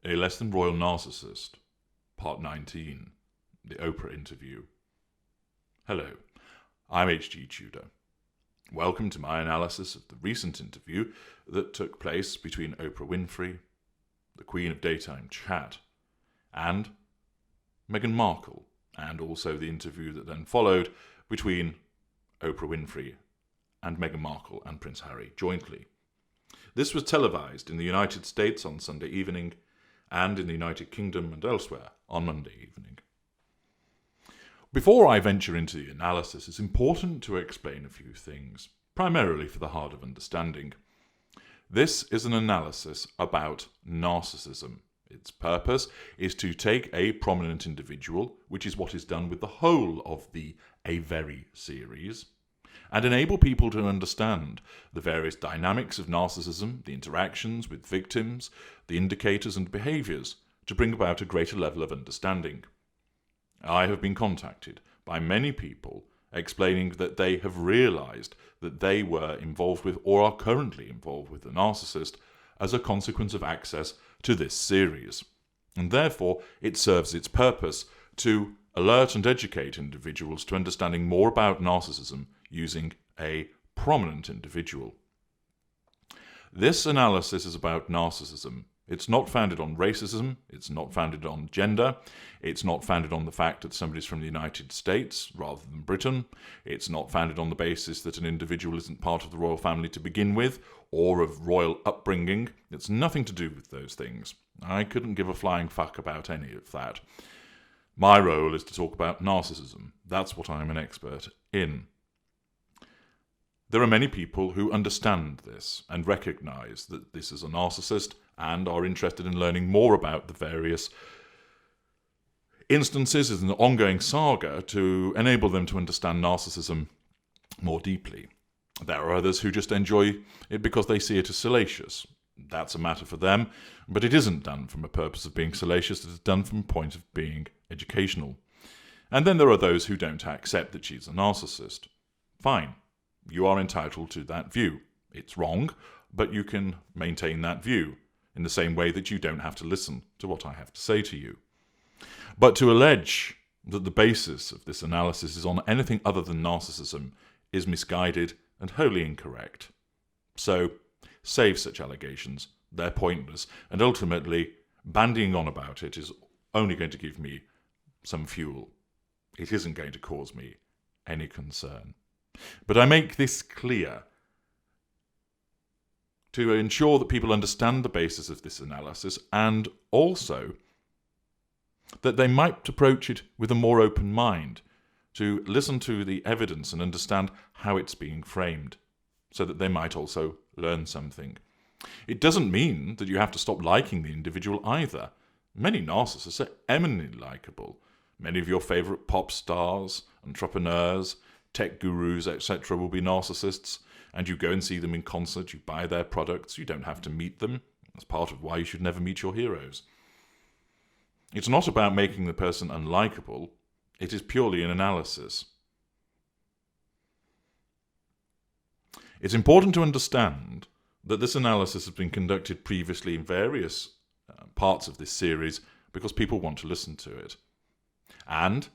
A Less Than Royal Narcissist, Part 19, the Oprah Interview. Hello, I'm H.G. Tudor. Welcome to my analysis of the recent interview that took place between Oprah Winfrey, the Queen of Daytime Chat, and Meghan Markle, and also the interview that then followed between Oprah Winfrey and Meghan Markle and Prince Harry jointly. This was televised in the United States on Sunday evening and in the United Kingdom and elsewhere on Monday evening. Before I venture into the analysis, it's important to explain a few things, primarily for the heart of understanding. This is an analysis about narcissism. Its purpose is to take a prominent individual, which is what is done with the whole of the A Very series, and enable people to understand the various dynamics of narcissism, the interactions with victims, the indicators and behaviours, to bring about a greater level of understanding. I have been contacted by many people explaining that they have realised that they were involved with or are currently involved with a narcissist as a consequence of access to this series, and therefore it serves its purpose to alert and educate individuals to understanding more about narcissism using a prominent individual. This analysis is about narcissism. It's not founded on racism, it's not founded on gender, it's not founded on the fact that somebody's from the United States rather than Britain, it's not founded on the basis that an individual isn't part of the royal family to begin with, or of royal upbringing. It's nothing to do with those things. I couldn't give a flying fuck about any of that. My role is to talk about narcissism. That's what I'm an expert in. There are many people who understand this and recognise that this is a narcissist and are interested in learning more about the various instances in the ongoing saga to enable them to understand narcissism more deeply. There are others who just enjoy it because they see it as salacious. That's a matter for them, but it isn't done from a purpose of being salacious, it is done from a point of being educational. And then there are those who don't accept that she's a narcissist. Fine. You are entitled to that view. It's wrong, but you can maintain that view in the same way that you don't have to listen to what I have to say to you. But to allege that the basis of this analysis is on anything other than narcissism is misguided and wholly incorrect. So, save such allegations. They're pointless, and ultimately, bandying on about it is only going to give me some fuel. It isn't going to cause me any concern. But I make this clear to ensure that people understand the basis of this analysis and also that they might approach it with a more open mind, to listen to the evidence and understand how it's being framed, so that they might also learn something. It doesn't mean that you have to stop liking the individual either. Many narcissists are eminently likeable. Many of your favourite pop stars, entrepreneurs, tech gurus, etc. will be narcissists, and you go and see them in concert, you buy their products, you don't have to meet them. That's part of why you should never meet your heroes. It's not about making the person unlikable, it is purely an analysis. It's important to understand that this analysis has been conducted previously in various parts of this series because people want to listen to it. And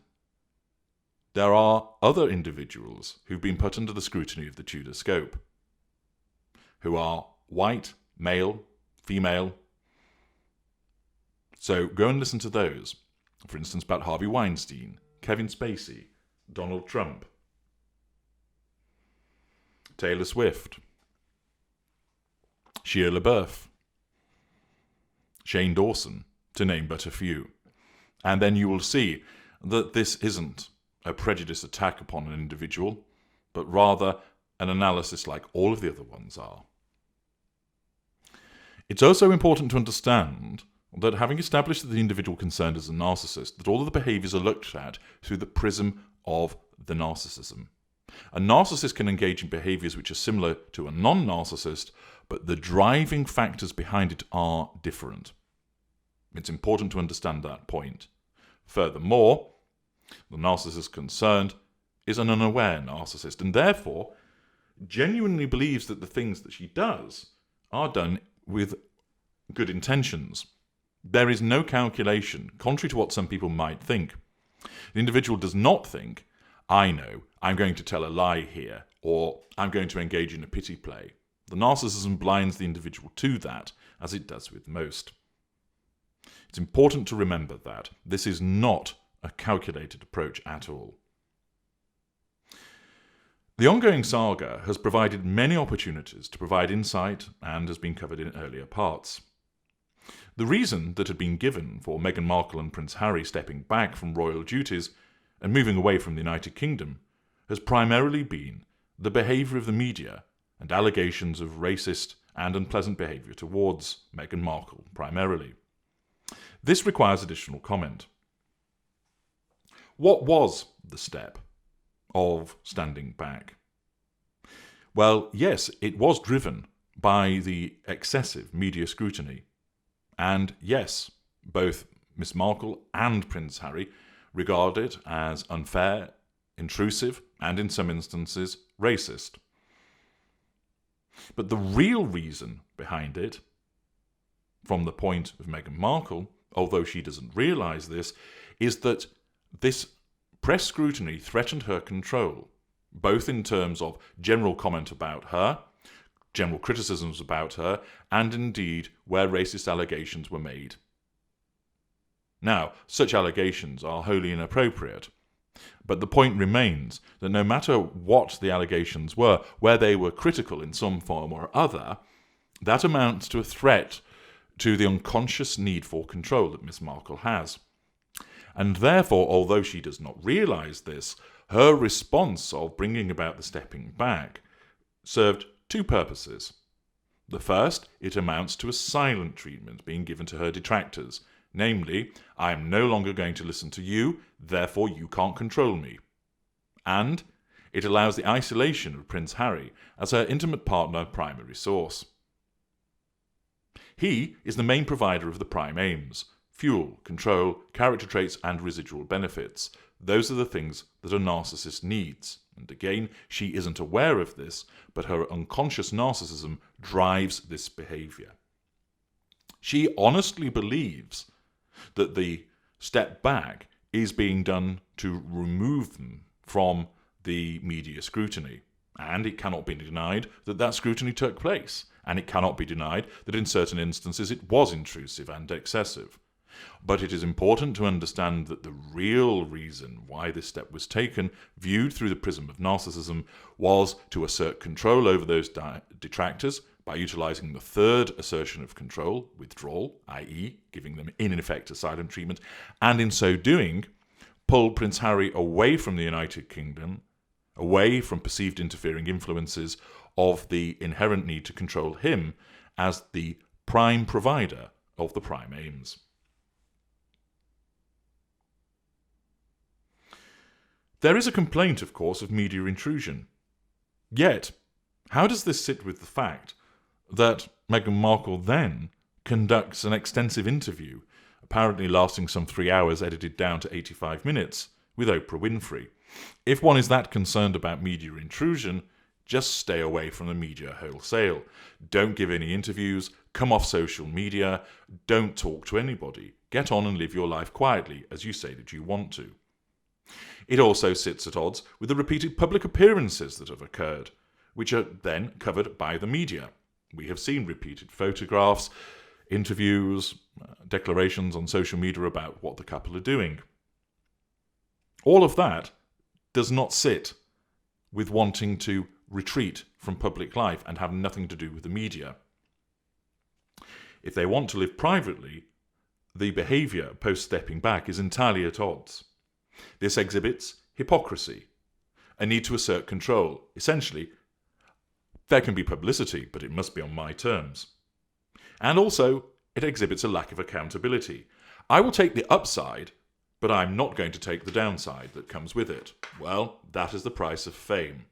there are other individuals who've been put under the scrutiny of the Tudor scope, who are white, male, female. So go and listen to those. For instance, about Harvey Weinstein, Kevin Spacey, Donald Trump, Taylor Swift, Shia LaBeouf, Shane Dawson, to name but a few. And then you will see that this isn't a prejudice attack upon an individual, but rather an analysis like all of the other ones are. It's also important to understand that having established that the individual concerned is a narcissist, that all of the behaviours are looked at through the prism of the narcissism. A narcissist can engage in behaviours which are similar to a non-narcissist, but the driving factors behind it are different. It's important to understand that point. Furthermore, the narcissist concerned is an unaware narcissist and therefore genuinely believes that the things that she does are done with good intentions. There is no calculation, contrary to what some people might think. The individual does not think, I know, I'm going to tell a lie here, or I'm going to engage in a pity play. The narcissism blinds the individual to that, as it does with most. It's important to remember that this is not a calculated approach at all. The ongoing saga has provided many opportunities to provide insight and has been covered in earlier parts. The reason that had been given for Meghan Markle and Prince Harry stepping back from royal duties and moving away from the United Kingdom has primarily been the behaviour of the media and allegations of racist and unpleasant behaviour towards Meghan Markle primarily. This requires additional comment. What was the step of standing back? Well, yes, it was driven by the excessive media scrutiny. And yes, both Miss Markle and Prince Harry regard it as unfair, intrusive, and in some instances, racist. But the real reason behind it, from the point of Meghan Markle, although she doesn't realise this, is that this press scrutiny threatened her control, both in terms of general comment about her, general criticisms about her, and indeed where racist allegations were made. Now, such allegations are wholly inappropriate, but the point remains that no matter what the allegations were, where they were critical in some form or other, that amounts to a threat to the unconscious need for control that Miss Markle has. And therefore, although she does not realise this, her response of bringing about the stepping back served two purposes. The first, it amounts to a silent treatment being given to her detractors, namely, I am no longer going to listen to you, therefore you can't control me. And it allows the isolation of Prince Harry as her intimate partner primary source. He is the main provider of the prime aims: fuel, control, character traits, and residual benefits. Those are the things that a narcissist needs. And again, she isn't aware of this, but her unconscious narcissism drives this behaviour. She honestly believes that the step back is being done to remove them from the media scrutiny. And it cannot be denied that that scrutiny took place. And it cannot be denied that in certain instances it was intrusive and excessive. But it is important to understand that the real reason why this step was taken, viewed through the prism of narcissism, was to assert control over those detractors by utilising the third assertion of control, withdrawal, i.e. giving them in effect a silent treatment, and in so doing, pull Prince Harry away from the United Kingdom, away from perceived interfering influences of the inherent need to control him as the prime provider of the prime aims. There is a complaint, of course, of media intrusion. Yet, how does this sit with the fact that Meghan Markle then conducts an extensive interview, apparently lasting some 3 hours, edited down to 85 minutes, with Oprah Winfrey? If one is that concerned about media intrusion, just stay away from the media wholesale. Don't give any interviews, come off social media, don't talk to anybody. Get on and live your life quietly, as you say that you want to. It also sits at odds with the repeated public appearances that have occurred, which are then covered by the media. We have seen repeated photographs, interviews, declarations on social media about what the couple are doing. All of that does not sit with wanting to retreat from public life and have nothing to do with the media. If they want to live privately, the behaviour post-stepping back is entirely at odds. This exhibits hypocrisy, a need to assert control. Essentially, there can be publicity, but it must be on my terms. And also, it exhibits a lack of accountability. I will take the upside, but I'm not going to take the downside that comes with it. Well, that is the price of fame.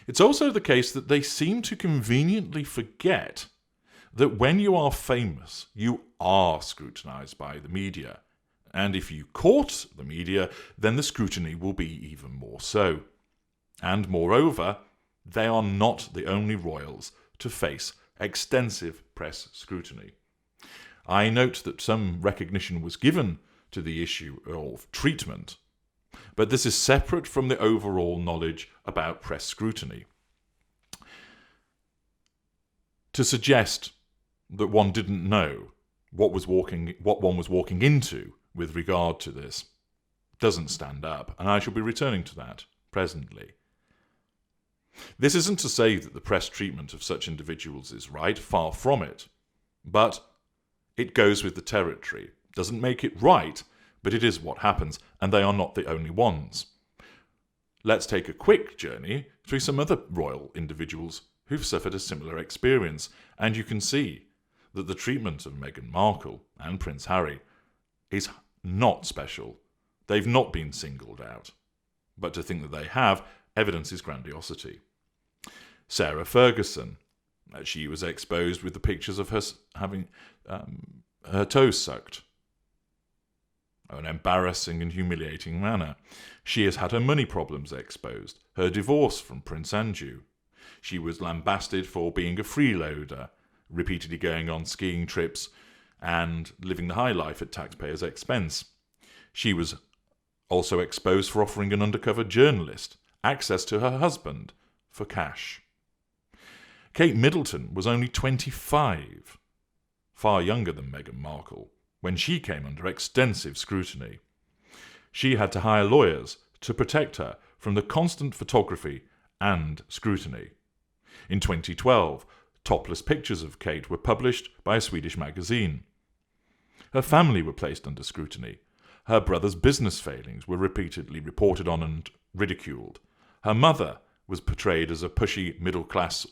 It's also the case that they seem to conveniently forget that when you are famous, you are scrutinised by the media. And if you court the media, then the scrutiny will be even more so. And moreover, they are not the only royals to face extensive press scrutiny. I note that some recognition was given to the issue of treatment, but this is separate from the overall knowledge about press scrutiny. To suggest that one didn't know what one was walking into with regard to this doesn't stand up, and I shall be returning to that presently. This isn't to say that the press treatment of such individuals is right, far from it, but it goes with the territory. Doesn't make it right, but it is what happens, and they are not the only ones. Let's take a quick journey through some other royal individuals who've suffered a similar experience, and you can see that the treatment of Meghan Markle and Prince Harry is not special. They've not been singled out. But to think that they have evidences grandiosity. Sarah Ferguson, she was exposed with the pictures of her having her toes sucked. An embarrassing and humiliating manner. She has had her money problems exposed, her divorce from Prince Andrew. She was lambasted for being a freeloader, repeatedly going on skiing trips and living the high life at taxpayers' expense. She was also exposed for offering an undercover journalist access to her husband for cash. Kate Middleton was only 25, far younger than Meghan Markle, when she came under extensive scrutiny. She had to hire lawyers to protect her from the constant photography and scrutiny. In 2012, topless pictures of Kate were published by a Swedish magazine. Her family were placed under scrutiny. Her brother's business failings were repeatedly reported on and ridiculed. Her mother was portrayed as a pushy middle-class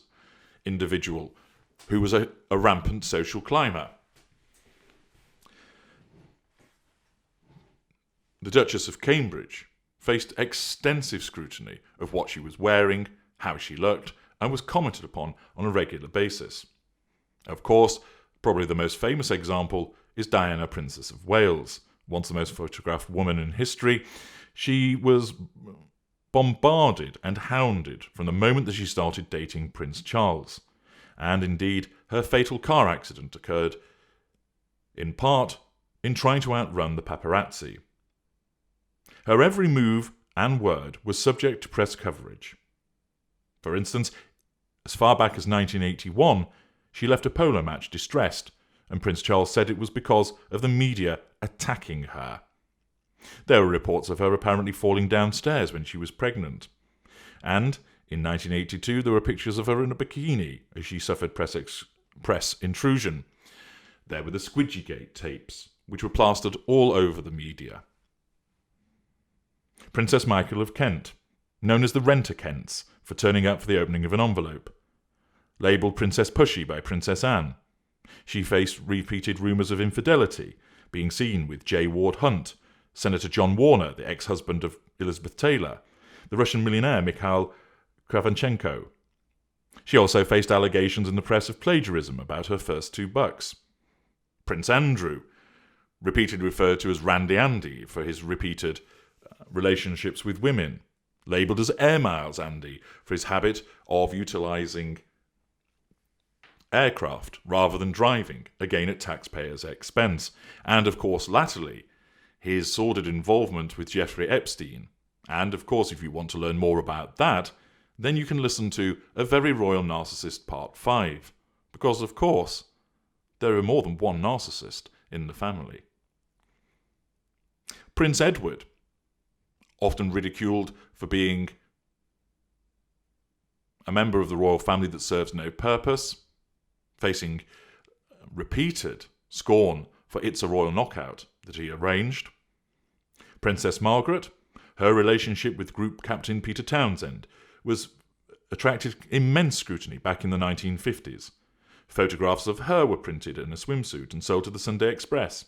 individual who was a rampant social climber. The Duchess of Cambridge faced extensive scrutiny of what she was wearing, how she looked, and was commented upon on a regular basis. Of course, probably the most famous example is Diana, Princess of Wales, once the most photographed woman in history. She was bombarded and hounded from the moment that she started dating Prince Charles. And indeed, her fatal car accident occurred, in part, in trying to outrun the paparazzi. Her every move and word was subject to press coverage. For instance, as far back as 1981, she left a polo match distressed, and Prince Charles said it was because of the media attacking her. There were reports of her apparently falling downstairs when she was pregnant. And in 1982, there were pictures of her in a bikini as she suffered press intrusion. There were the Squidgygate tapes, which were plastered all over the media. Princess Michael of Kent, known as the Rent-a-Kents for turning up for the opening of an envelope. Labelled Princess Pushy by Princess Anne. She faced repeated rumours of infidelity, being seen with J. Ward Hunt, Senator John Warner, the ex-husband of Elizabeth Taylor, the Russian millionaire Mikhail Kravanchenko. She also faced allegations in the press of plagiarism about her first $2. Prince Andrew, repeatedly referred to as Randy Andy for his repeated relationships with women, labelled as Air Miles Andy for his habit of utilising aircraft rather than driving, again at taxpayers' expense, and of course latterly his sordid involvement with Jeffrey Epstein. And of course, if you want to learn more about that, then you can listen to A Very Royal Narcissist Part 5, because of course there are more than one narcissist in the family. Prince Edward, often ridiculed for being a member of the royal family that serves no purpose, facing repeated scorn for It's a Royal Knockout that he arranged. Princess Margaret, her relationship with Group Captain Peter Townsend attracted immense scrutiny back in the 1950s. Photographs of her were printed in a swimsuit and sold to the Sunday Express.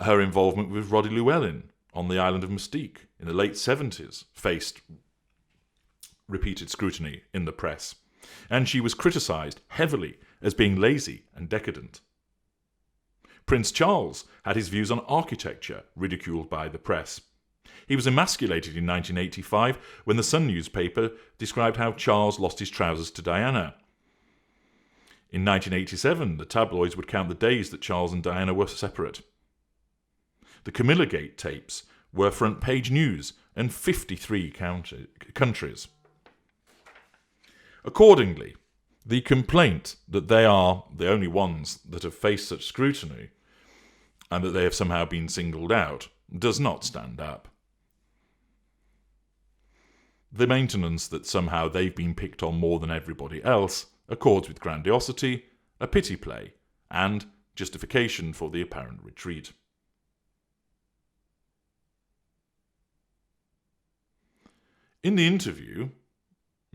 Her involvement with Roddy Llewellyn on the island of Mystique in the late 70s faced repeated scrutiny in the press, and she was criticised heavily as being lazy and decadent. Prince Charles had his views on architecture ridiculed by the press. He was emasculated in 1985 when the Sun newspaper described how Charles lost his trousers to Diana. In 1987, the tabloids would count the days that Charles and Diana were separate. The Camillagate tapes were front-page news in 53 countries. Accordingly, the complaint that they are the only ones that have faced such scrutiny and that they have somehow been singled out does not stand up. The maintenance that somehow they've been picked on more than everybody else accords with grandiosity, a pity play, and justification for the apparent retreat. In the interview,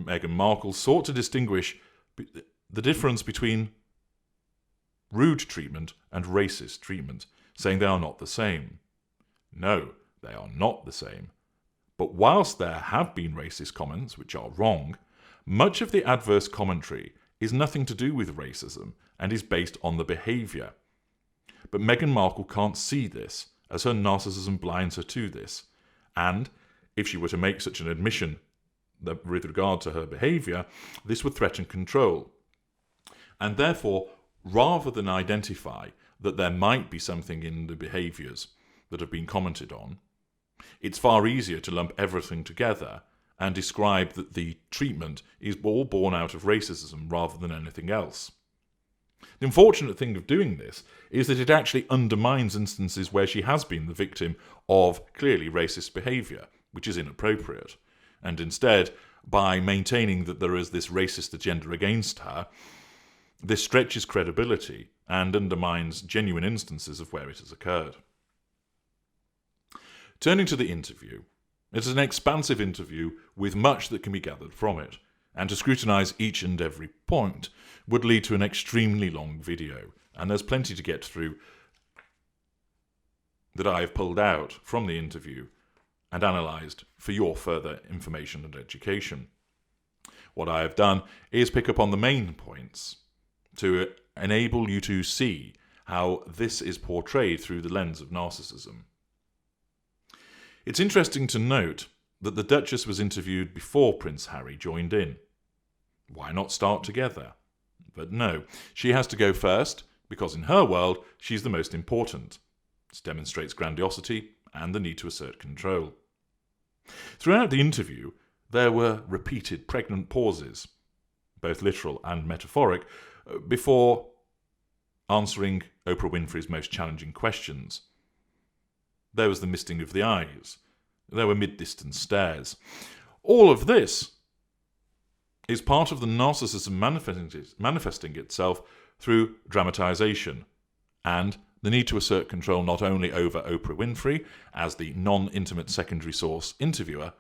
Meghan Markle sought to distinguish the difference between rude treatment and racist treatment, saying they are not the same. No, they are not the same. But whilst there have been racist comments, which are wrong, much of the adverse commentary is nothing to do with racism and is based on the behaviour. But Meghan Markle can't see this, as her narcissism blinds her to this, and if she were to make such an admission with regard to her behaviour, this would threaten control. And therefore, rather than identify that there might be something in the behaviours that have been commented on, it's far easier to lump everything together and describe that the treatment is all born out of racism rather than anything else. The unfortunate thing of doing this is that it actually undermines instances where she has been the victim of clearly racist behaviour, which is inappropriate. And instead, by maintaining that there is this racist agenda against her, this stretches credibility and undermines genuine instances of where it has occurred. Turning to the interview, it is an expansive interview with much that can be gathered from it, and to scrutinise each and every point would lead to an extremely long video, and there's plenty to get through that I have pulled out from the interview and analysed for your further information and education. What I have done is pick up on the main points to enable you to see how this is portrayed through the lens of narcissism. It's interesting to note that the Duchess was interviewed before Prince Harry joined in. Why not start together? But no, she has to go first because in her world she's the most important. This demonstrates grandiosity and the need to assert control. Throughout the interview, there were repeated pregnant pauses, both literal and metaphoric, before answering Oprah Winfrey's most challenging questions. There was the misting of the eyes. There were mid-distance stares. All of this is part of the narcissism manifesting itself through dramatisation and the need to assert control not only over Oprah Winfrey as the non-intimate secondary source interviewer,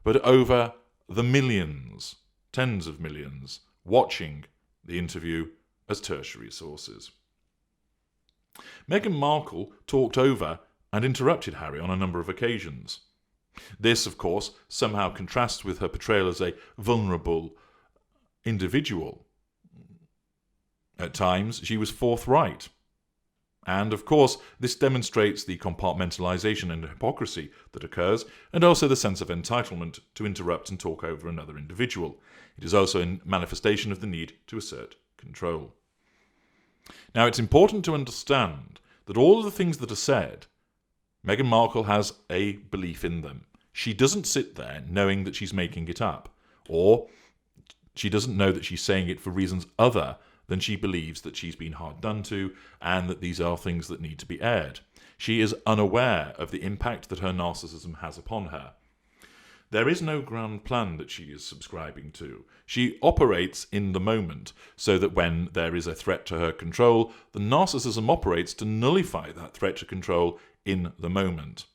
but over the millions, tens of millions, watching the interview as tertiary sources. Meghan Markle talked over and interrupted Harry on a number of occasions. This, of course, somehow contrasts with her portrayal as a vulnerable individual. At times, she was forthright. And, of course, this demonstrates the compartmentalisation and hypocrisy that occurs, and also the sense of entitlement to interrupt and talk over another individual. It is also a manifestation of the need to assert control. Now, it's important to understand that all of the things that are said, Meghan Markle has a belief in them. She doesn't sit there knowing that she's making it up, or she doesn't know that she's saying it for reasons other than she believes that she's been hard done to and that these are things that need to be aired. She is unaware of the impact that her narcissism has upon her. There is no grand plan that she is subscribing to. She operates in the moment so that when there is a threat to her control, the narcissism operates to nullify that threat to control in the moment.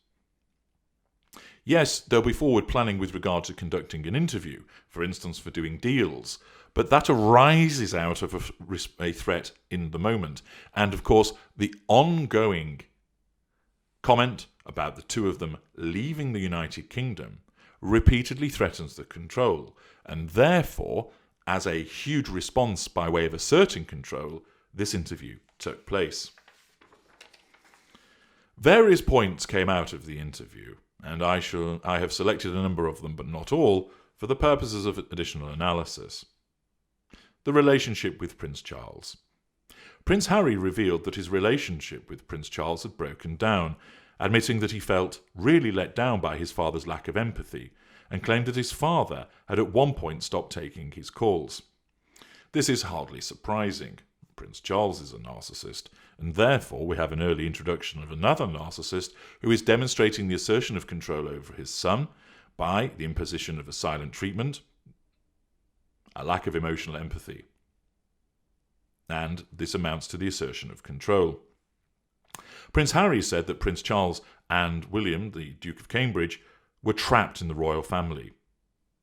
Yes, there'll be forward planning with regard to conducting an interview, for instance for doing deals, but that arises out of a threat in the moment. And of course, the ongoing comment about the two of them leaving the United Kingdom repeatedly threatens the control, and therefore, as a huge response by way of asserting control, this interview took place. Various points came out of the interview, and I have selected a number of them, but not all, for the purposes of additional analysis. the relationship with Prince Charles. Prince Harry revealed that his relationship with Prince Charles had broken down, admitting that he felt really let down by his father's lack of empathy, and claimed that his father had at one point stopped taking his calls. This is hardly surprising. Prince Charles is a narcissist, and therefore we have an early introduction of another narcissist who is demonstrating the assertion of control over his son by the imposition of a silent treatment, a lack of emotional empathy. And this amounts to the assertion of control. Prince Harry said that Prince Charles and William, the Duke of Cambridge, were trapped in the royal family.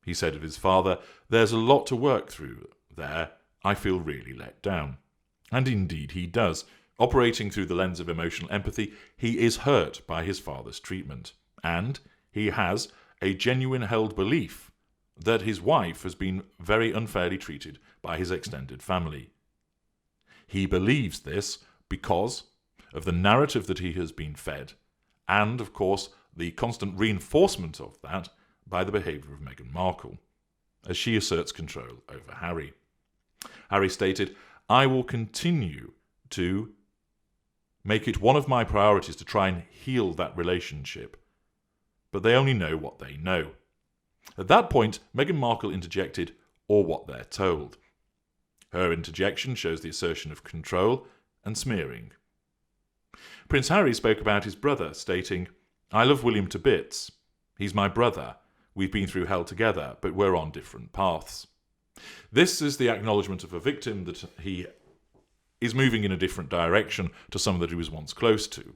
He said of his father, "There's a lot to work through there. I feel really let down." And indeed he does. Operating through the lens of emotional empathy, he is hurt by his father's treatment. And he has a genuine held belief that his wife has been very unfairly treated by his extended family. He believes this because of the narrative that he has been fed, and, of course, the constant reinforcement of that by the behaviour of Meghan Markle, as she asserts control over Harry. Harry stated, "I will continue to make it one of my priorities to try and heal that relationship, but they only know what they know." At that point, Meghan Markle interjected, "or what they're told." Her interjection shows the assertion of control and smearing. Prince Harry spoke about his brother, stating, "I love William to bits. He's my brother. We've been through hell together, but we're on different paths." This is the acknowledgement of a victim that he is moving in a different direction to someone that he was once close to.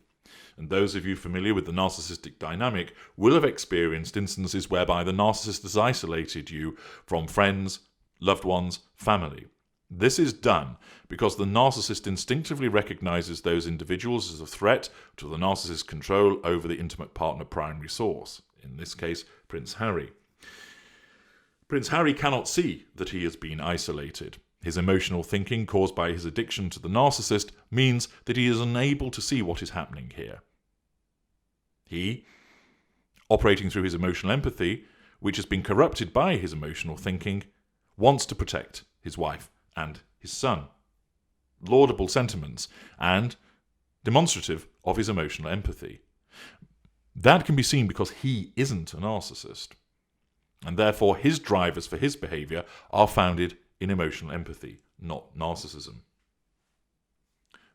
And those of you familiar with the narcissistic dynamic will have experienced instances whereby the narcissist has isolated you from friends, loved ones, family. This is done because the narcissist instinctively recognizes those individuals as a threat to the narcissist's control over the intimate partner primary source, in this case, Prince Harry. Prince Harry cannot see that he has been isolated. His emotional thinking caused by his addiction to the narcissist means that he is unable to see what is happening here. He, operating through his emotional empathy, which has been corrupted by his emotional thinking, wants to protect his wife and his son. Laudable sentiments and demonstrative of his emotional empathy. That can be seen because he isn't a narcissist, and therefore his drivers for his behaviour are founded in emotional empathy, not narcissism.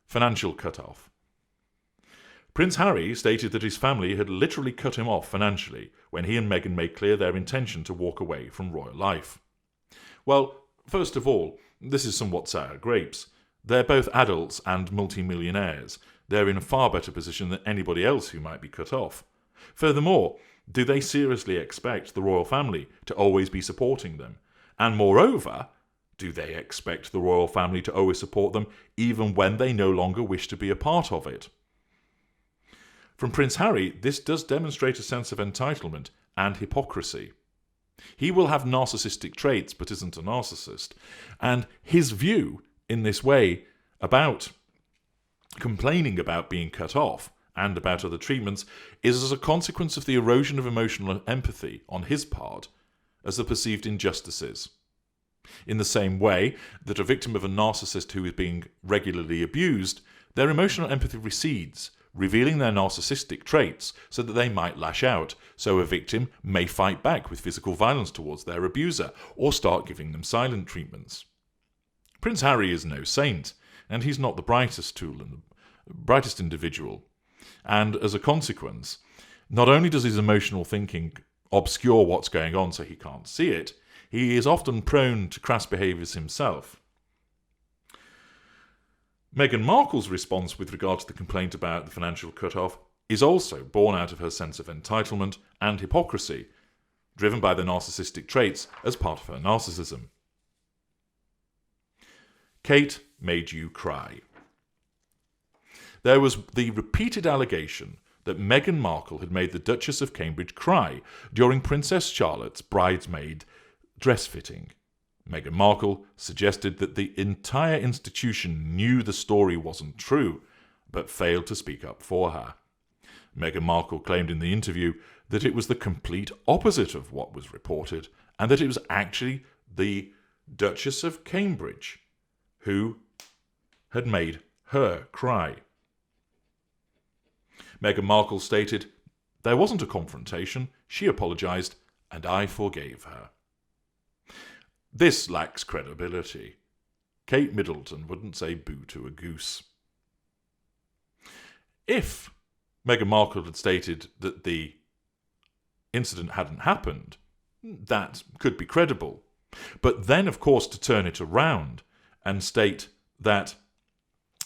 Financial cut-off. Prince Harry stated that his family had literally cut him off financially when he and Meghan made clear their intention to walk away from royal life. Well, first of all, this is somewhat sour grapes. They're both adults and multimillionaires. They're in a far better position than anybody else who might be cut off. Furthermore, do they seriously expect the royal family to always be supporting them? And moreover, do they expect the royal family to always support them even when they no longer wish to be a part of it? From Prince Harry, this does demonstrate a sense of entitlement and hypocrisy. He will have narcissistic traits but isn't a narcissist. And his view in this way about complaining about being cut off and about other treatments is as a consequence of the erosion of emotional empathy on his part as the perceived injustices. In the same way that a victim of a narcissist who is being regularly abused, their emotional empathy recedes, revealing their narcissistic traits so that they might lash out, so a victim may fight back with physical violence towards their abuser or start giving them silent treatments. Prince Harry is no saint, and he's not the brightest tool and the brightest individual. And as a consequence, not only does his emotional thinking obscure what's going on so he can't see it, he is often prone to crass behaviours himself. Meghan Markle's response with regard to the complaint about the financial cut-off is also born out of her sense of entitlement and hypocrisy, driven by the narcissistic traits as part of her narcissism. Kate made you cry. There was the repeated allegation that Meghan Markle had made the Duchess of Cambridge cry during Princess Charlotte's bridesmaid dress fitting. Meghan Markle suggested that the entire institution knew the story wasn't true, but failed to speak up for her. Meghan Markle claimed in the interview that it was the complete opposite of what was reported, and that it was actually the Duchess of Cambridge, who had made her cry. Meghan Markle stated, "There wasn't a confrontation, she apologised, and I forgave her." This lacks credibility. Kate Middleton wouldn't say boo to a goose. If Meghan Markle had stated that the incident hadn't happened, that could be credible. But then, of course, to turn it around and state that,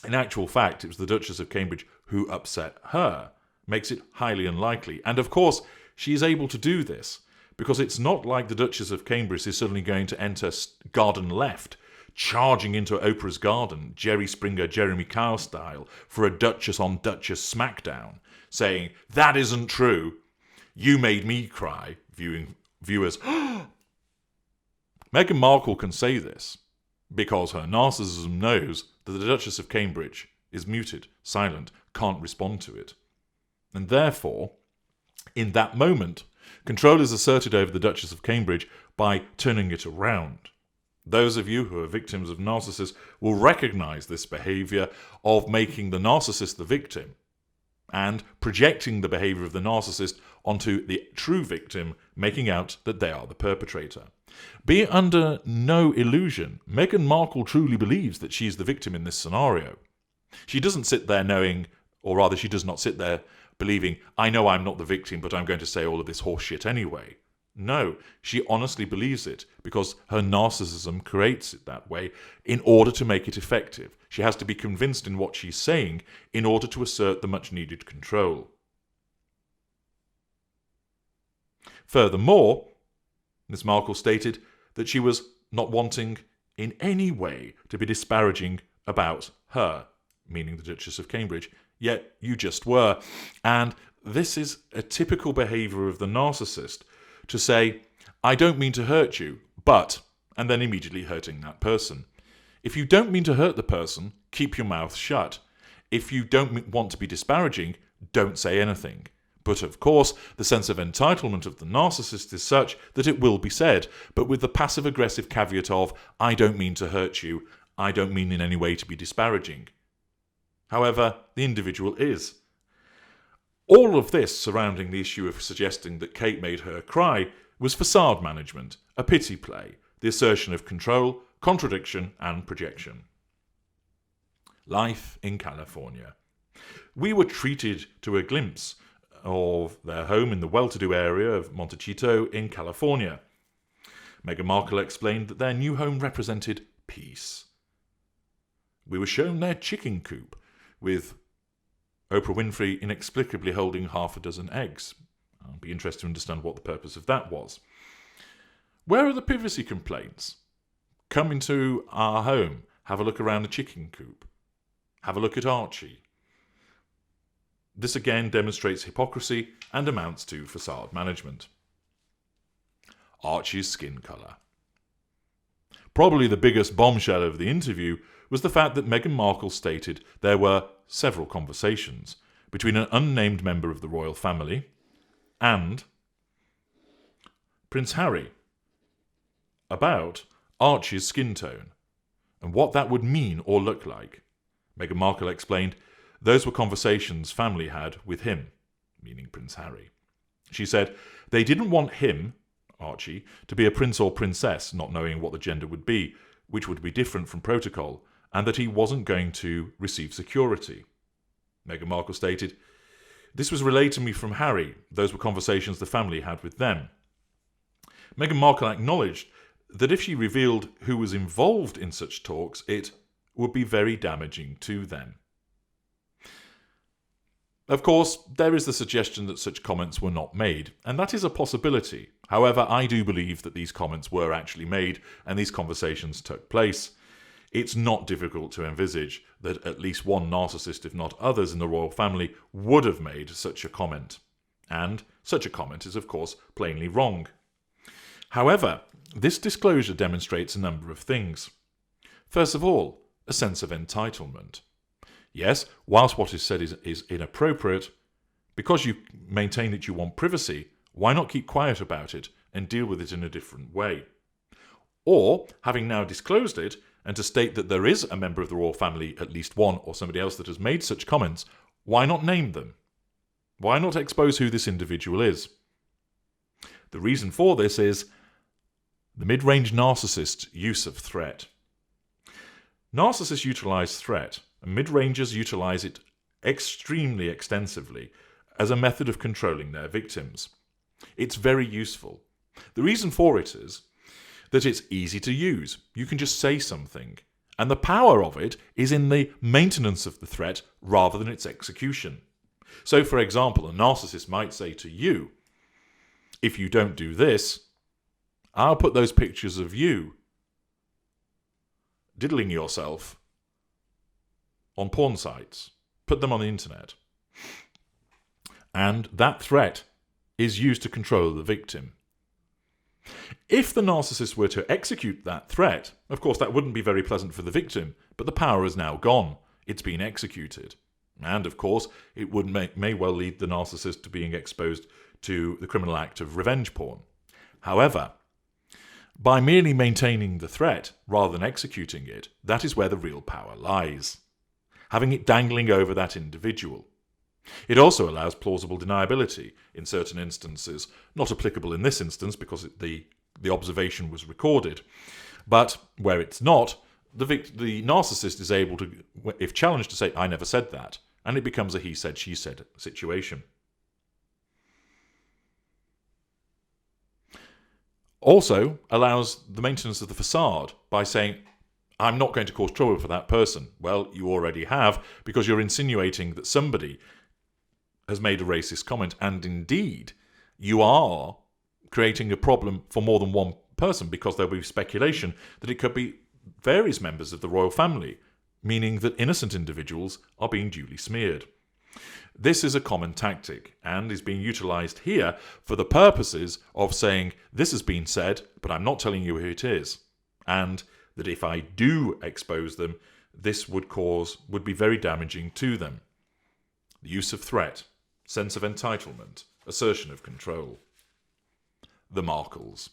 in actual fact, it was the Duchess of Cambridge who upset her, makes it highly unlikely. And, of course, she is able to do this because it's not like the Duchess of Cambridge is suddenly going to enter garden left, charging into Oprah's garden, Jerry Springer, Jeremy Kyle style, for a Duchess on Duchess smackdown, saying, "That isn't true. You made me cry," viewers. Meghan Markle can say this because her narcissism knows that the Duchess of Cambridge is muted, silent, can't respond to it. And therefore, in that moment, control is asserted over the Duchess of Cambridge by turning it around. Those of you who are victims of narcissists will recognise this behaviour of making the narcissist the victim and projecting the behaviour of the narcissist onto the true victim, making out that they are the perpetrator. Be under no illusion, Meghan Markle truly believes that she's the victim in this scenario. She doesn't sit there knowing, or rather she does not sit there believing, "I know I'm not the victim, but I'm going to say all of this horse shit anyway." No, she honestly believes it because her narcissism creates it that way in order to make it effective. She has to be convinced in what she's saying in order to assert the much-needed control. Furthermore, Ms. Markle stated that she was not wanting in any way to be disparaging about her, meaning the Duchess of Cambridge, yet you just were. And this is a typical behaviour of the narcissist, to say, "I don't mean to hurt you, but," and then immediately hurting that person. If you don't mean to hurt the person, keep your mouth shut. If you don't want to be disparaging, don't say anything. But of course, the sense of entitlement of the narcissist is such that it will be said, but with the passive-aggressive caveat of, "I don't mean to hurt you, I don't mean in any way to be disparaging." However, the individual is. All of this surrounding the issue of suggesting that Kate made her cry was facade management, a pity play, the assertion of control, contradiction, and projection. Life in California. We were treated to a glimpse of their home in the well-to-do area of Montecito in California. Meghan Markle explained that their new home represented peace. We were shown their chicken coop, with Oprah Winfrey inexplicably holding half a dozen eggs. I'll be interested to understand what the purpose of that was. Where are the privacy complaints? Come into our home, have a look around the chicken coop, have a look at Archie. This again demonstrates hypocrisy and amounts to facade management. Archie's skin colour. Probably the biggest bombshell of the interview was the fact that Meghan Markle stated there were several conversations between an unnamed member of the royal family and Prince Harry about Archie's skin tone and what that would mean or look like. Meghan Markle explained those were conversations family had with him, meaning Prince Harry. She said they didn't want him, Archie, to be a prince or princess, not knowing what the gender would be, which would be different from protocol, and that he wasn't going to receive security. Meghan Markle stated, "This was relayed to me from Harry. Those were conversations the family had with them." Meghan Markle acknowledged that if she revealed who was involved in such talks, it would be very damaging to them. Of course, there is the suggestion that such comments were not made, and that is a possibility. However, I do believe that these comments were actually made and these conversations took place. It's not difficult to envisage that at least one narcissist, if not others in the royal family, would have made such a comment. And such a comment is, of course, plainly wrong. However, this disclosure demonstrates a number of things. First of all, a sense of entitlement. Yes, whilst what is said is inappropriate, because you maintain that you want privacy, why not keep quiet about it and deal with it in a different way? Or, having now disclosed it, and to state that there is a member of the royal family, at least one, or somebody else that has made such comments, why not name them? Why not expose who this individual is? The reason for this is the mid-range narcissist's use of threat. Narcissists utilize threat, and mid-rangers utilize it extremely extensively as a method of controlling their victims. It's very useful. The reason for it is that it's easy to use. You can just say something. And the power of it is in the maintenance of the threat rather than its execution. So, for example, a narcissist might say to you, if you don't do this, I'll put those pictures of you diddling yourself on porn sites. Put them on the internet. And that threat is used to control the victim. If the narcissist were to execute that threat, of course that wouldn't be very pleasant for the victim, but the power is now gone. It's been executed. And of course, it would may well lead the narcissist to being exposed to the criminal act of revenge porn. However, by merely maintaining the threat rather than executing it, that is where the real power lies. Having it dangling over that individual. It also allows plausible deniability in certain instances, not applicable in this instance because the observation was recorded, but where it's not, the narcissist is able to, if challenged, to say, I never said that, and it becomes a he said, she said situation. Also allows the maintenance of the facade by saying, I'm not going to cause trouble for that person. Well, you already have, because you're insinuating that somebody has made a racist comment, and indeed, you are creating a problem for more than one person, because there'll be speculation that it could be various members of the royal family, meaning that innocent individuals are being duly smeared. This is a common tactic, and is being utilised here for the purposes of saying, this has been said, but I'm not telling you who it is, and that if I do expose them, this would be very damaging to them. The use of threat, sense of entitlement, assertion of control. The Markles.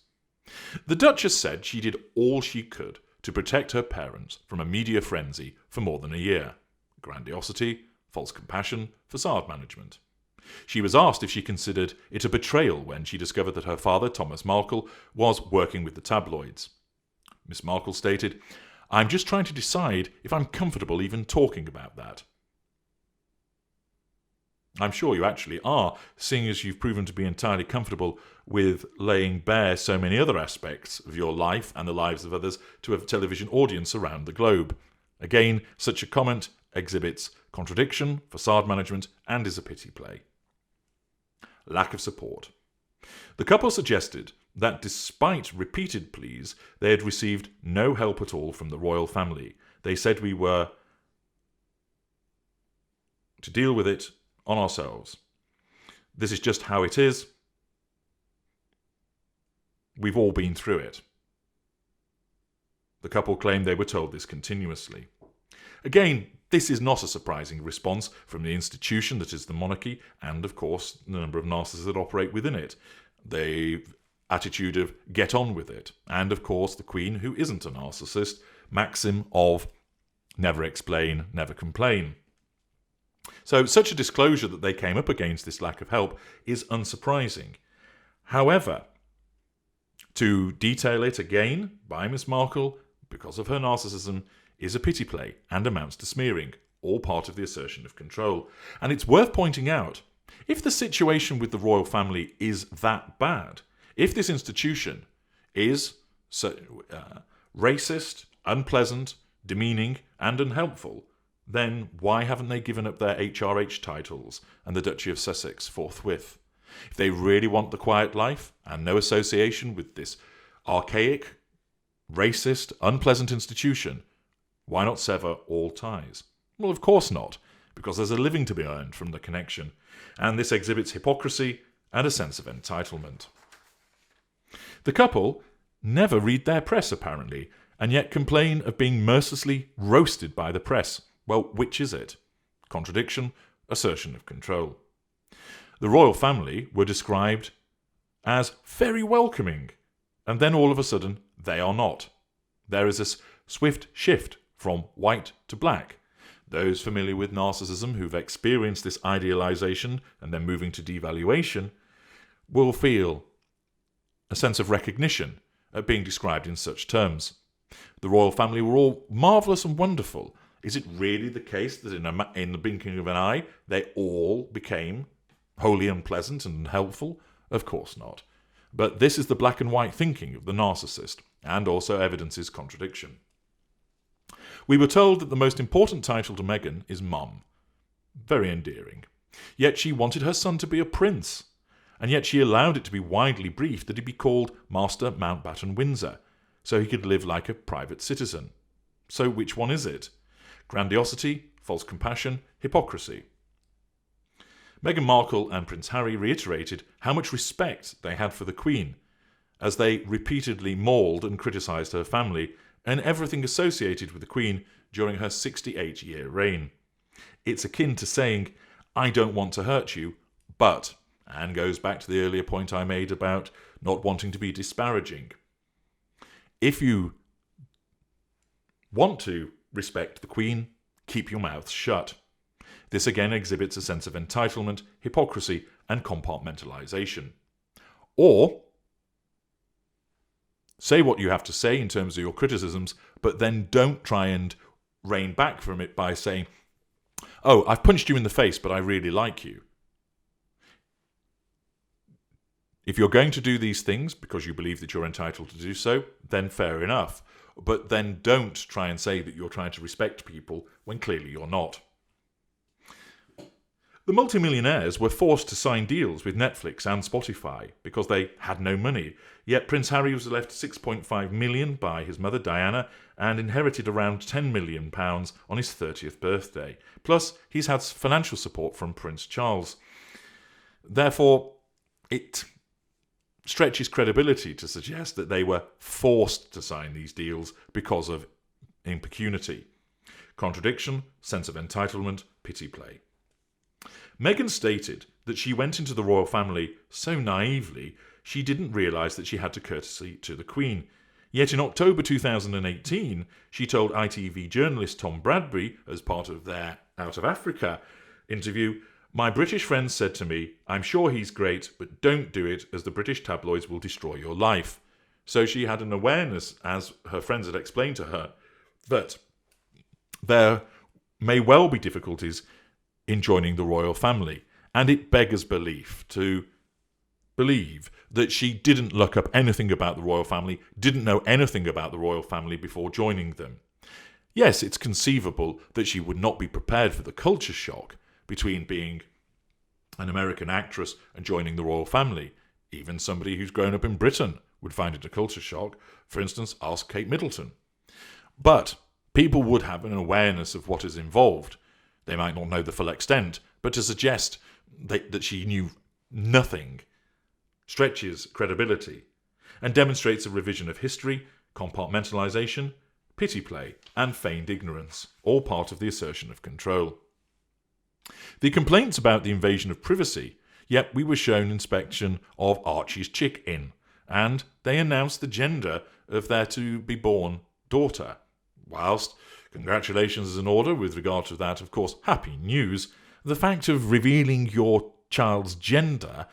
The Duchess said she did all she could to protect her parents from a media frenzy for more than a year. Grandiosity, false compassion, facade management. She was asked if she considered it a betrayal when she discovered that her father, Thomas Markle, was working with the tabloids. Miss Markle stated, I'm just trying to decide if I'm comfortable even talking about that. I'm sure you actually are, seeing as you've proven to be entirely comfortable with laying bare so many other aspects of your life and the lives of others to a television audience around the globe. Again, such a comment exhibits contradiction, facade management, and is a pity play. Lack of support. The couple suggested that despite repeated pleas, they had received no help at all from the royal family. They said we were to deal with it on ourselves. This is just how it is. We've all been through it. The couple claimed they were told this continuously. Again, this is not a surprising response from the institution that is the monarchy and, of course, the number of narcissists that operate within it. The attitude of get on with it. And, of course, the Queen, who isn't a narcissist, maxim of never explain, never complain. So such a disclosure that they came up against this lack of help is unsurprising. However, to detail it again by Miss Markle, because of her narcissism, is a pity play and amounts to smearing, all part of the assertion of control. And it's worth pointing out, if the situation with the royal family is that bad, if this institution is racist, unpleasant, demeaning, and unhelpful, then why haven't they given up their HRH titles and the Duchy of Sussex forthwith? If they really want the quiet life and no association with this archaic, racist, unpleasant institution, why not sever all ties? Well, of course not, because there's a living to be earned from the connection, and this exhibits hypocrisy and a sense of entitlement. The couple never read their press, apparently, and yet complain of being mercilessly roasted by the press. Well, which is it? Contradiction, assertion of control. The royal family were described as very welcoming, and then all of a sudden They are not. There is a swift shift from white to black. Those familiar with narcissism who've experienced this idealization and then moving to devaluation will feel a sense of recognition at being described in such terms. The royal family were all marvellous and wonderful. Is it really the case that in the blinking of an eye they all became wholly unpleasant and helpful? Of course not. But this is the black and white thinking of the narcissist, and also evidences contradiction. We were told that the most important title to Meghan is Mum. Very endearing. Yet she wanted her son to be a prince, and yet she allowed it to be widely briefed that he be called Master Mountbatten Windsor, so he could live like a private citizen. So which one is it? Grandiosity, false compassion, hypocrisy. Meghan Markle and Prince Harry reiterated how much respect they had for the Queen, as they repeatedly mauled and criticised her family and everything associated with the Queen during her 68-year reign. It's akin to saying, I don't want to hurt you, but, and goes back to the earlier point I made about not wanting to be disparaging. If you want to respect the Queen, keep your mouth shut. This again exhibits a sense of entitlement, hypocrisy, and compartmentalisation. Or say what you have to say in terms of your criticisms, but then don't try and rein back from it by saying, oh, I've punched you in the face, but I really like you. If you're going to do these things because you believe that you're entitled to do so, then fair enough. But then don't try and say that you're trying to respect people when clearly you're not. The multimillionaires were forced to sign deals with Netflix and Spotify because they had no money, yet Prince Harry was left £6.5 million by his mother Diana and inherited around £10 million on his 30th birthday. Plus, he's had financial support from Prince Charles. Therefore, it stretches credibility to suggest that they were forced to sign these deals because of impecunity. Contradiction, sense of entitlement, pity play. Meghan stated that she went into the royal family so naively she didn't realise that she had to courtesy to the Queen. Yet in October 2018, she told ITV journalist Tom Bradbury, as part of their Out of Africa interview, "My British friends said to me, I'm sure he's great, but don't do it as the British tabloids will destroy your life." So she had an awareness, as her friends had explained to her, that there may well be difficulties in joining the royal family, and it beggars belief to believe that she didn't look up anything about the royal family, didn't know anything about the royal family before joining them. Yes, it's conceivable that she would not be prepared for the culture shock between being an American actress and joining the royal family. Even somebody who's grown up in Britain would find it a culture shock. For instance, ask Kate Middleton. But people would have an awareness of what is involved. They might not know the full extent, but to suggest that she knew nothing stretches credibility and demonstrates a revision of history, compartmentalisation, pity play, and feigned ignorance, all part of the assertion of control. The complaints about the invasion of privacy, yet we were shown inspection of Archie's Chick Inn, and they announced the gender of their to-be-born daughter. Whilst congratulations is in order with regard to that, of course, happy news, the fact of revealing your child's gender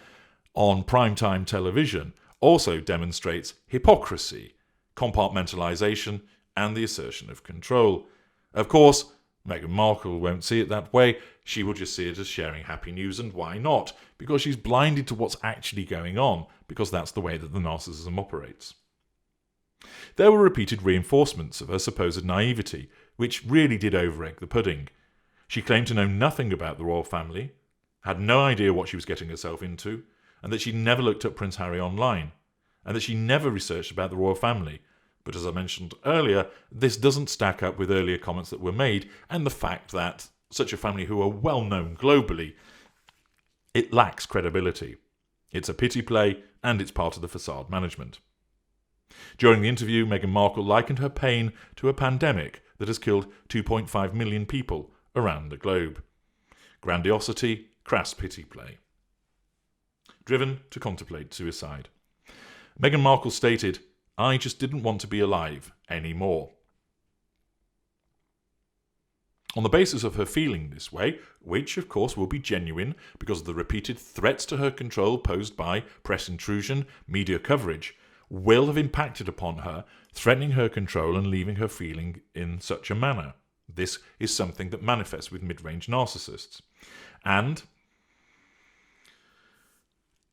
on primetime television also demonstrates hypocrisy, compartmentalisation, and the assertion of control. Of course, Meghan Markle won't see it that way. She will just see it as sharing happy news, and why not? Because she's blinded to what's actually going on, because that's the way that the narcissism operates. There were repeated reinforcements of her supposed naivety, which really did over-egg the pudding. She claimed to know nothing about the royal family, had no idea what she was getting herself into, and that she never looked up Prince Harry online, and that she never researched about the royal family. But as I mentioned earlier, this doesn't stack up with earlier comments that were made, and the fact that such a family who are well known globally, it lacks credibility. It's a pity play, and it's part of the facade management. During the interview, Meghan Markle likened her pain to a pandemic that has killed 2.5 million people around the globe. Grandiosity, crass pity play. Driven to contemplate suicide. Meghan Markle stated, I just didn't want to be alive anymore. On the basis of her feeling this way, which of course will be genuine because of the repeated threats to her control posed by press intrusion, media coverage, will have impacted upon her, threatening her control and leaving her feeling in such a manner. This is something that manifests with mid-range narcissists. And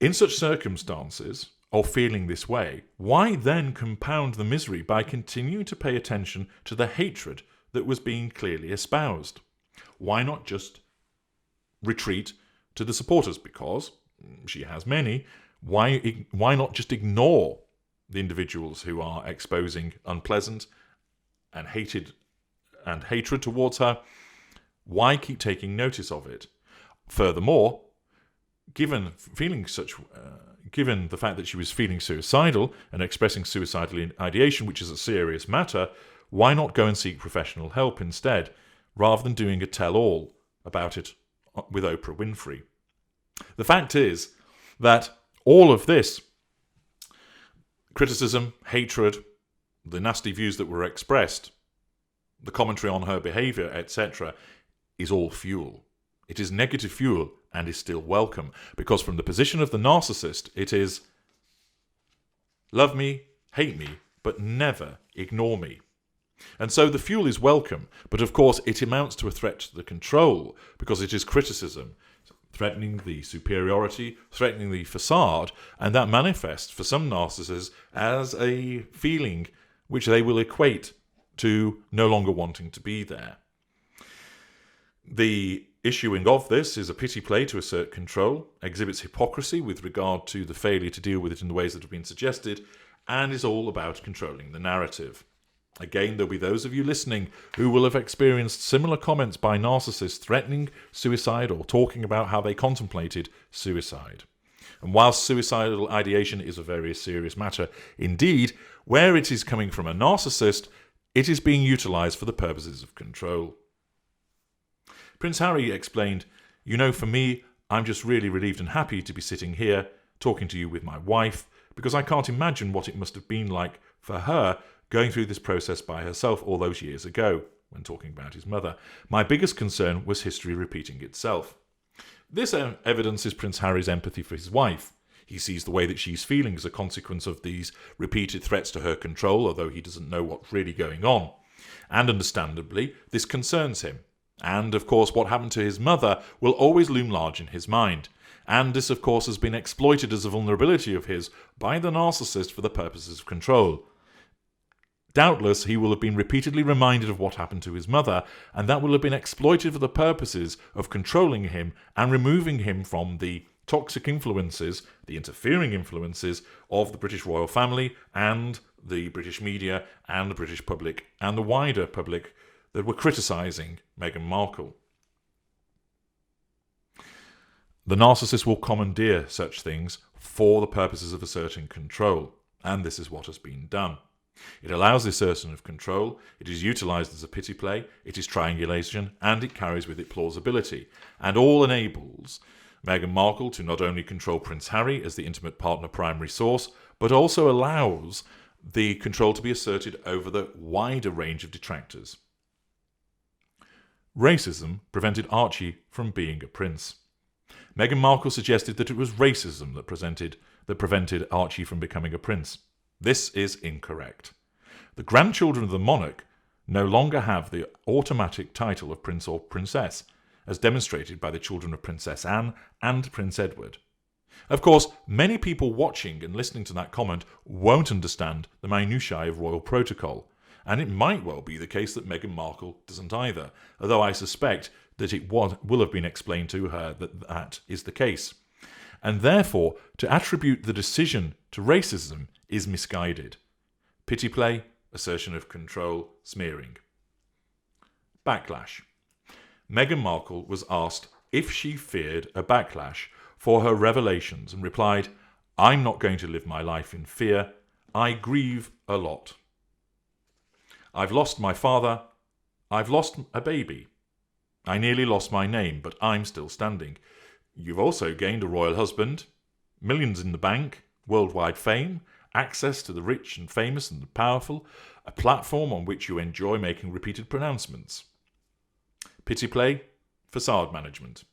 in such circumstances of feeling this way, why then compound the misery by continuing to pay attention to the hatred that was being clearly espoused? Why not just retreat to the supporters? Because she has many. Why not just ignore the individuals who are exposing unpleasant and hatred towards her? Why keep taking notice of it? Furthermore, given the fact that she was feeling suicidal and expressing suicidal ideation, which is a serious matter, why not go and seek professional help instead, rather than doing a tell-all about it with Oprah Winfrey? The fact is that all of this criticism, hatred, the nasty views that were expressed, the commentary on her behaviour, etc., is all fuel. It is negative fuel and is still welcome, because from the position of the narcissist, it is love me, hate me, but never ignore me. And so the fuel is welcome, but of course it amounts to a threat to the control, because it is criticism, threatening the superiority, threatening the facade, and that manifests for some narcissists as a feeling which they will equate to no longer wanting to be there. The issuing of this is a pity play to assert control, exhibits hypocrisy with regard to the failure to deal with it in the ways that have been suggested, and is all about controlling the narrative. Again, there'll be those of you listening who will have experienced similar comments by narcissists threatening suicide or talking about how they contemplated suicide. And whilst suicidal ideation is a very serious matter indeed, where it is coming from a narcissist, it is being utilised for the purposes of control. Prince Harry explained, for me, I'm just really relieved and happy to be sitting here talking to you with my wife, because I can't imagine what it must have been like for her going through this process by herself all those years ago, when talking about his mother. My biggest concern was history repeating itself. This evidences Prince Harry's empathy for his wife. He sees the way that she's feeling as a consequence of these repeated threats to her control, although he doesn't know what's really going on. And understandably, this concerns him. And, of course, what happened to his mother will always loom large in his mind. And this, of course, has been exploited as a vulnerability of his by the narcissist for the purposes of control. Doubtless, he will have been repeatedly reminded of what happened to his mother, and that will have been exploited for the purposes of controlling him and removing him from the toxic influences, the interfering influences of the British royal family and the British media and the British public and the wider public that were criticising Meghan Markle. The narcissist will commandeer such things for the purposes of asserting control, and this is what has been done. It allows the assertion of control, it is utilised as a pity play, it is triangulation, and it carries with it plausibility, and all enables Meghan Markle to not only control Prince Harry as the intimate partner primary source, but also allows the control to be asserted over the wider range of detractors. Racism prevented Archie from being a prince. Meghan Markle suggested that it was racism that prevented Archie from becoming a prince. This is incorrect. The grandchildren of the monarch no longer have the automatic title of prince or princess, as demonstrated by the children of Princess Anne and Prince Edward. Of course, many people watching and listening to that comment won't understand the minutiae of royal protocol, and it might well be the case that Meghan Markle doesn't either, although I suspect that it will have been explained to her that is the case. And therefore, to attribute the decision to racism is misguided. Pity play, assertion of control, smearing. Backlash. Meghan Markle was asked if she feared a backlash for her revelations and replied, "I'm not going to live my life in fear. I grieve a lot. I've lost my father. I've lost a baby. I nearly lost my name, but I'm still standing. You've also gained a royal husband, millions in the bank, worldwide fame, access to the rich and famous and the powerful, a platform on which you enjoy making repeated pronouncements. Pity play, facade management.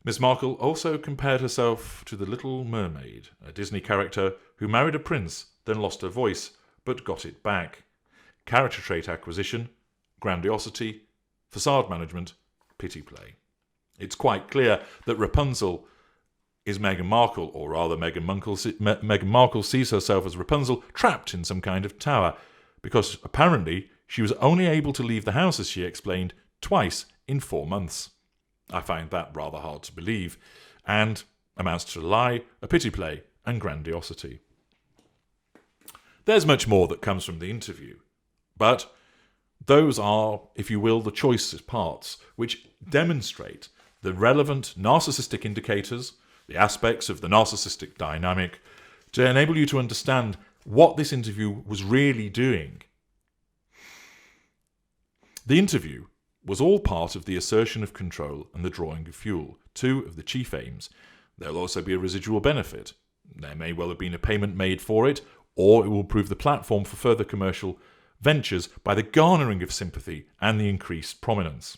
Miss Markle also compared herself to the Little Mermaid, a Disney character who married a prince, then lost her voice, but got it back. Character trait acquisition, grandiosity, facade management, pity play. It's quite clear that Rapunzel is Meghan Markle, or rather Meghan Markle sees herself as Rapunzel trapped in some kind of tower, because apparently she was only able to leave the house, as she explained, twice in 4 months. I find that rather hard to believe, and amounts to a lie, a pity play, and grandiosity. There's much more that comes from the interview, but those are, if you will, the choicest parts, which demonstrate the relevant narcissistic indicators, the aspects of the narcissistic dynamic, to enable you to understand what this interview was really doing. The interview was all part of the assertion of control and the drawing of fuel, two of the chief aims. There'll also be a residual benefit. There may well have been a payment made for it, or it will prove the platform for further commercial ventures by the garnering of sympathy and the increased prominence.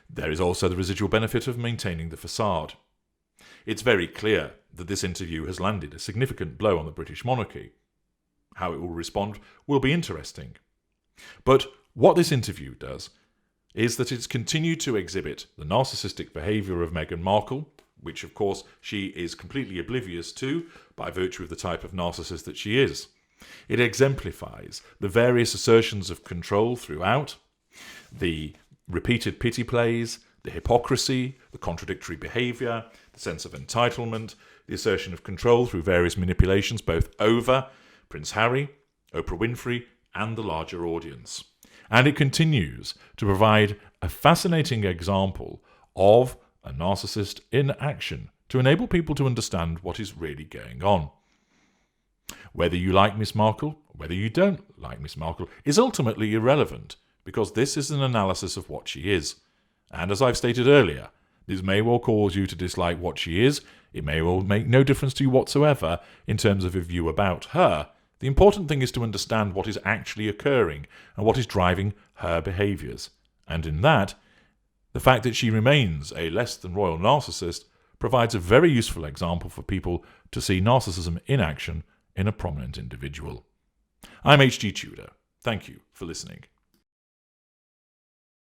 There is also the residual benefit of maintaining the facade. It's very clear that this interview has landed a significant blow on the British monarchy. How it will respond will be interesting. But what this interview does is that it's continued to exhibit the narcissistic behaviour of Meghan Markle, which of course she is completely oblivious to by virtue of the type of narcissist that she is. It exemplifies the various assertions of control throughout, the repeated pity plays, the hypocrisy, the contradictory behaviour, the sense of entitlement, the assertion of control through various manipulations both over Prince Harry, Oprah Winfrey, and the larger audience. And it continues to provide a fascinating example of a narcissist in action to enable people to understand what is really going on. Whether you like Miss Markle, or whether you don't like Miss Markle, is ultimately irrelevant, because this is an analysis of what she is. And as I've stated earlier, this may well cause you to dislike what she is. It may well make no difference to you whatsoever in terms of a view about her. The important thing is to understand what is actually occurring and what is driving her behaviours. And in that, the fact that she remains a less than royal narcissist provides a very useful example for people to see narcissism in action in a prominent individual. I'm H.G. Tudor. Thank you for listening.